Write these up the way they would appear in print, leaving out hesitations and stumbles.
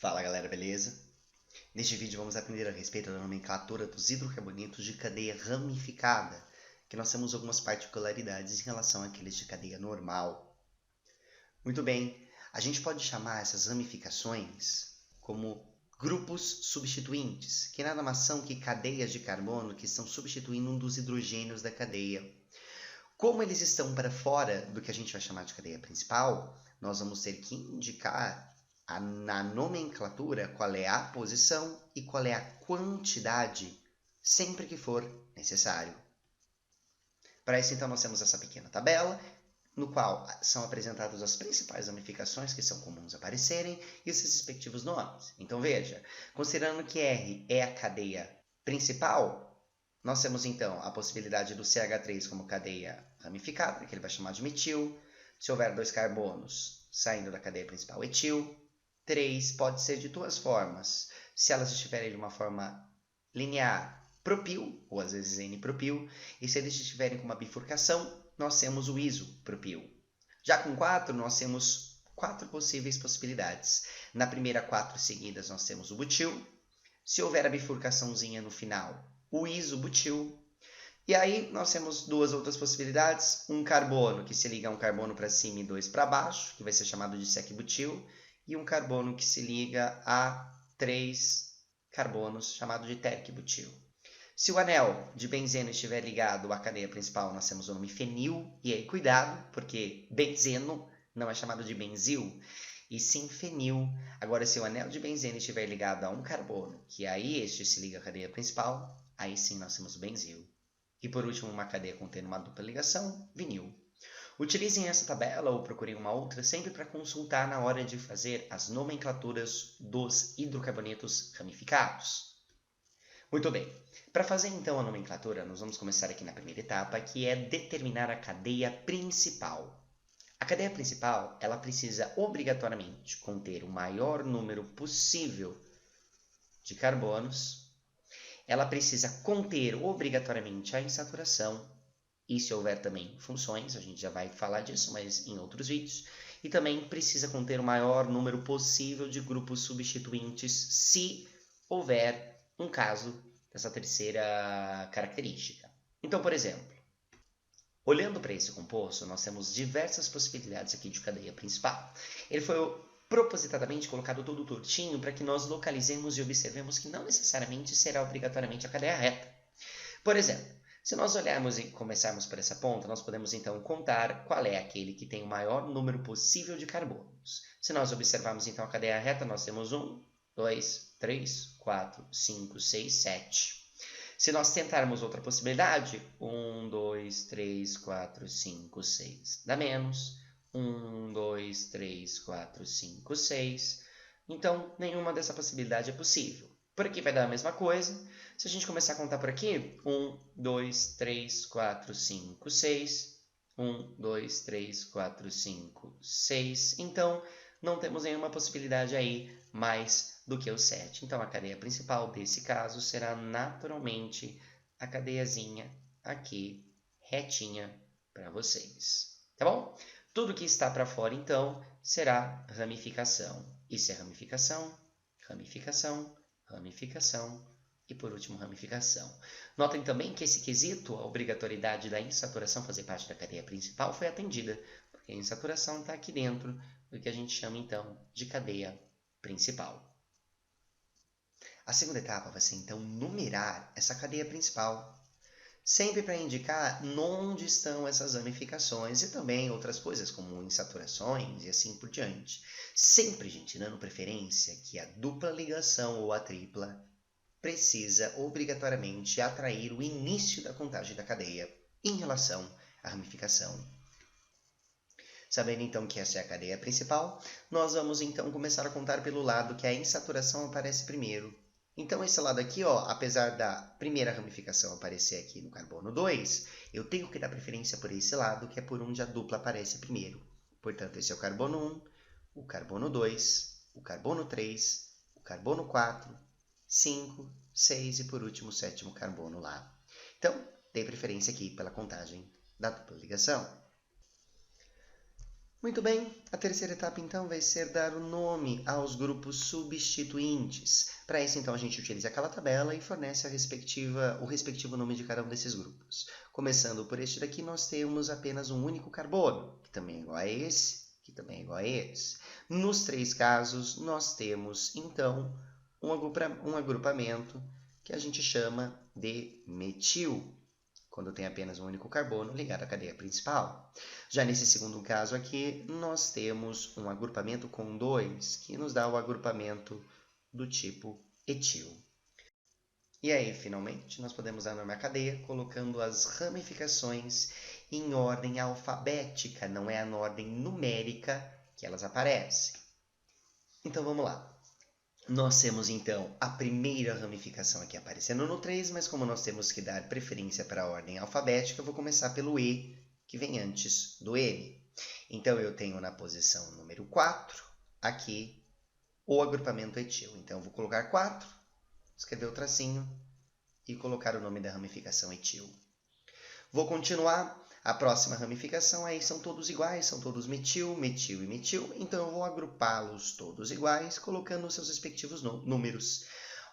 Fala galera, beleza? Neste vídeo vamos aprender a respeito da nomenclatura dos hidrocarbonetos de cadeia ramificada, que nós temos algumas particularidades em relação àqueles de cadeia normal. Muito bem, a gente pode chamar essas ramificações como grupos substituintes, que nada mais são que cadeias de carbono que estão substituindo um dos hidrogênios da cadeia. Como eles estão para fora do que a gente vai chamar de cadeia principal, nós vamos ter que indicar na nomenclatura qual é a posição e qual é a quantidade, sempre que for necessário. Para isso, então, nós temos essa pequena tabela, no qual são apresentadas as principais ramificações que são comuns aparecerem e os seus respectivos nomes. Então, veja, considerando que R é a cadeia principal, nós temos, então, a possibilidade do CH3 como cadeia ramificada, que ele vai chamar de metil. Se houver dois carbonos saindo da cadeia principal, etil. 3 pode ser de duas formas. Se elas estiverem de uma forma linear, propil, ou às vezes N-propil. E se eles estiverem com uma bifurcação, nós temos o isopropil. Já com 4, nós temos 4 possíveis possibilidades. Na primeira 4 seguidas, nós temos o butil. Se houver a bifurcaçãozinha no final, o isobutil. E aí nós temos duas outras possibilidades. Um carbono que se liga a um carbono para cima e 2 para baixo, que vai ser chamado de sec-butil. E um carbono que se liga a 3 carbonos, chamado de terc-butil. Se o anel de benzeno estiver ligado à cadeia principal, nós temos o nome fenil. E aí, cuidado, porque benzeno não é chamado de benzil, e sim fenil. Agora, se o anel de benzeno estiver ligado a um carbono, que aí este se liga à cadeia principal, aí sim nós temos o benzil. E por último, uma cadeia contendo uma dupla ligação, vinil. Utilizem essa tabela ou procurem uma outra sempre para consultar na hora de fazer as nomenclaturas dos hidrocarbonetos ramificados. Muito bem, para fazer então a nomenclatura, nós vamos começar aqui na primeira etapa, que é determinar a cadeia principal. A cadeia principal, ela precisa obrigatoriamente conter o maior número possível de carbonos, ela precisa conter obrigatoriamente a insaturação, e se houver também funções, a gente já vai falar disso, mas em outros vídeos. E também precisa conter o maior número possível de grupos substituintes, se houver um caso dessa terceira característica. Então, por exemplo, olhando para esse composto, nós temos diversas possibilidades aqui de cadeia principal. Ele foi propositadamente colocado todo tortinho para que nós localizemos e observemos que não necessariamente será obrigatoriamente a cadeia reta. Por exemplo, se nós olharmos e começarmos por essa ponta, nós podemos então contar qual é aquele que tem o maior número possível de carbonos. Se nós observarmos então a cadeia reta, nós temos 1, 2, 3, 4, 5, 6, 7. Se nós tentarmos outra possibilidade, 1, 2, 3, 4, 5, 6, dá menos. 1, 2, 3, 4, 5, 6. Então, nenhuma dessa possibilidade é possível. Por aqui vai dar a mesma coisa. Se a gente começar a contar por aqui, 1, 2, 3, 4, 5, 6. 1, 2, 3, 4, 5, 6. Então, não temos nenhuma possibilidade aí mais do que o 7. Então, a cadeia principal desse caso será naturalmente a cadeiazinha aqui, retinha para vocês. Tá bom? Tudo que está para fora, então, será ramificação. Isso é ramificação, ramificação, ramificação e, por último, ramificação. Notem também que esse quesito, a obrigatoriedade da insaturação fazer parte da cadeia principal, foi atendida, porque a insaturação está aqui dentro do que a gente chama, então, de cadeia principal. A segunda etapa vai ser, então, numerar essa cadeia principal, sempre para indicar onde estão essas ramificações e também outras coisas, como insaturações e assim por diante. Sempre, gente, dando preferência que a dupla ligação ou a tripla precisa obrigatoriamente atrair o início da contagem da cadeia em relação à ramificação. Sabendo então que essa é a cadeia principal, nós vamos então começar a contar pelo lado que a insaturação aparece primeiro. Então esse lado aqui, ó, apesar da primeira ramificação aparecer aqui no carbono 2, eu tenho que dar preferência por esse lado, que é por onde a dupla aparece primeiro. Portanto, esse é o carbono 1, o carbono 2, o carbono 3, o carbono 4, 5, 6 e por último o sétimo carbono lá. Então, dei preferência aqui pela contagem da dupla ligação. Muito bem, a terceira etapa então vai ser dar o nome aos grupos substituintes. Para isso então a gente utiliza aquela tabela e fornece o respectivo nome de cada um desses grupos. Começando por este daqui, nós temos apenas um único carbono, que também é igual a esse, que também é igual a esse. Nos três casos, nós temos então um agrupamento que a gente chama de metil, quando tem apenas um único carbono ligado à cadeia principal. Já nesse segundo caso aqui, nós temos um agrupamento com 2, que nos dá o agrupamento do tipo etil. E aí, finalmente, nós podemos dar nome à cadeia colocando as ramificações em ordem alfabética, não é na ordem numérica que elas aparecem. Então, vamos lá. Nós temos, então, a primeira ramificação aqui aparecendo no 3, mas como nós temos que dar preferência para a ordem alfabética, eu vou começar pelo E, que vem antes do N. Então, eu tenho na posição número 4, aqui, o agrupamento etil. Então, eu vou colocar 4, escrever o tracinho e colocar o nome da ramificação etil. Vou continuar. A próxima ramificação aí são todos iguais, são todos metil, metil e metil. Então, eu vou agrupá-los todos iguais, colocando os seus respectivos números.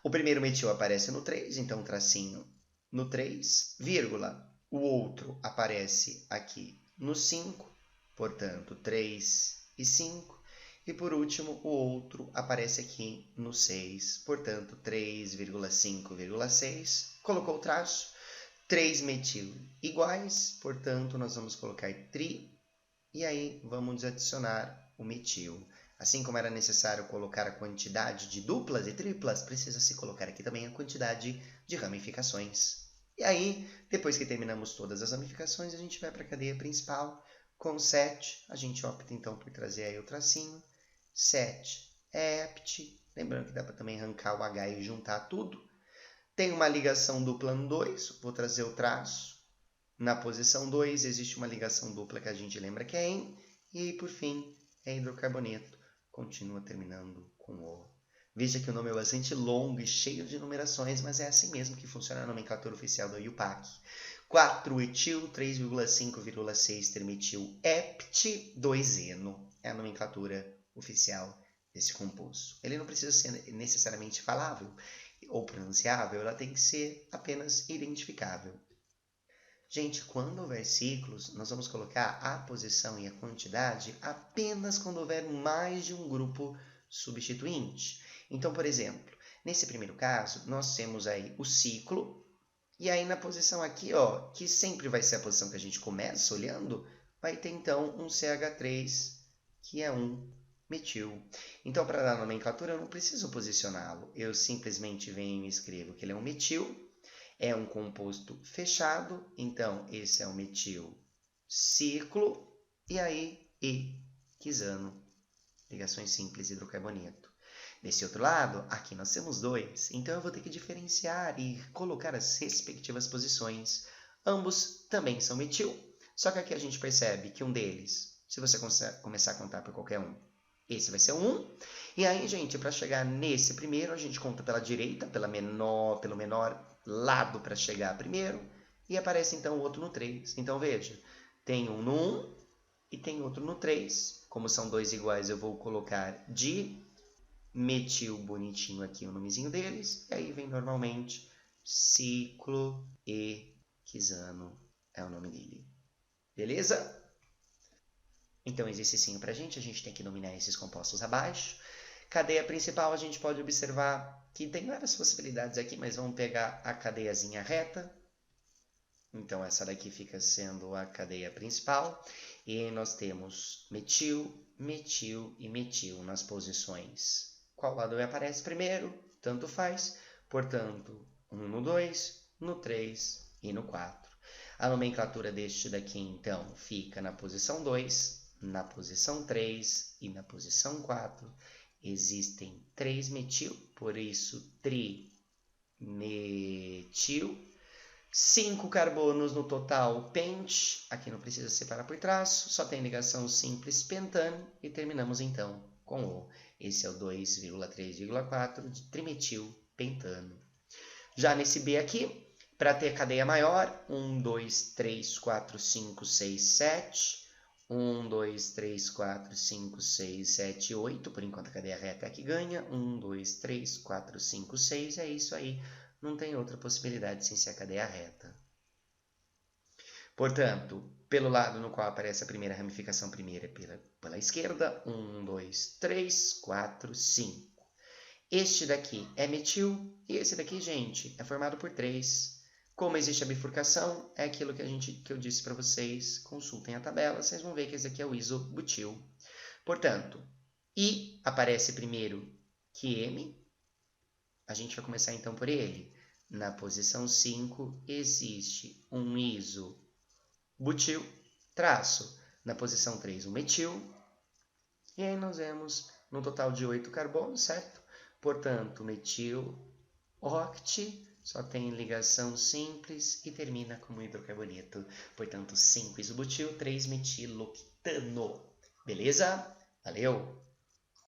O primeiro metil aparece no 3, então tracinho no 3, vírgula. O outro aparece aqui no 5, portanto, 3 e 5. E, por último, o outro aparece aqui no 6, portanto, 3,5,6. Colocou o traço. 3 metil iguais, portanto, nós vamos colocar tri, e aí vamos adicionar o metil. Assim como era necessário colocar a quantidade de duplas e triplas, precisa-se colocar aqui também a quantidade de ramificações. E aí, depois que terminamos todas as ramificações, a gente vai para a cadeia principal. Com 7, a gente opta então por trazer aí o tracinho. 7 é ept, lembrando que dá para também arrancar o H e juntar tudo. Tem uma ligação dupla no 2, vou trazer o traço. Na posição 2 existe uma ligação dupla que a gente lembra que é EN. E aí, por fim, é hidrocarboneto. Continua terminando com O. Veja que o nome é bastante longo e cheio de numerações, mas é assim mesmo que funciona a nomenclatura oficial da IUPAC. 4-etil, 3,5,6 termetil, ept, 2-eno. É a nomenclatura oficial desse composto. Ele não precisa ser necessariamente falável ou pronunciável, ela tem que ser apenas identificável. Gente, quando houver ciclos, nós vamos colocar a posição e a quantidade apenas quando houver mais de um grupo substituinte. Então, por exemplo, nesse primeiro caso, nós temos aí o ciclo, e aí na posição aqui, ó, que sempre vai ser a posição que a gente começa olhando, vai ter então um CH3, que é um metil. Então, para dar nomenclatura, eu não preciso posicioná-lo. Eu simplesmente venho e escrevo que ele é um metil. É um composto fechado. Então, esse é o metil ciclo. E aí, quizano. Ligações simples hidrocarboneto. Desse outro lado, aqui nós temos 2. Então, eu vou ter que diferenciar e colocar as respectivas posições. Ambos também são metil. Só que aqui a gente percebe que um deles, se você começar a contar por qualquer um, esse vai ser um 1. E aí, gente, para chegar nesse primeiro, a gente conta pela direita, pelo menor lado para chegar primeiro. E aparece, então, o outro no 3. Então, veja, tem um no 1 e tem outro no 3. Como são dois iguais, eu vou colocar de metil bonitinho aqui o nomezinho deles. E aí vem, normalmente, ciclo e quizano é o nome dele. Beleza? Então, exercício para a gente tem que dominar esses compostos abaixo. Cadeia principal, a gente pode observar que tem várias possibilidades aqui, mas vamos pegar a cadeiazinha reta. Então, essa daqui fica sendo a cadeia principal. E nós temos metil, metil e metil nas posições. Qual lado aparece primeiro? Tanto faz. Portanto, 1 no 2, no 3 e no 4. A nomenclatura deste daqui, então, fica na posição 2, na posição 3 e na posição 4. Existem 3 metil, por isso trimetil. 5 carbonos no total, pente. Aqui não precisa separar por traço, só tem ligação simples pentane. E terminamos, então, com O. Esse é o 2,3,4 de trimetil pentano. Já nesse B aqui, para ter cadeia maior, 1, 2, 3, 4, 5, 6, 7. 1, 2, 3, 4, 5, 6, 7, 8. Por enquanto a cadeia reta é a que ganha. 1, 2, 3, 4, 5, 6. É isso aí. Não tem outra possibilidade sem ser a cadeia reta. Portanto, pelo lado no qual aparece a primeira ramificação, primeira é pela esquerda. 1, 2, 3, 4, 5. Este daqui é metil e esse daqui, gente, é formado por 3. Como existe a bifurcação, é aquilo que eu disse para vocês. Consultem a tabela, vocês vão ver que esse aqui é o isobutil. Portanto, I aparece primeiro que M. A gente vai começar então por ele. Na posição 5 existe um isobutil, traço. Na posição 3 um metil. E aí nós vemos no total de 8 carbonos, certo? Portanto, metil oct só tem ligação simples e termina como hidrocarboneto. Portanto, 5 isobutil, 3 metiloctano. Beleza? Valeu!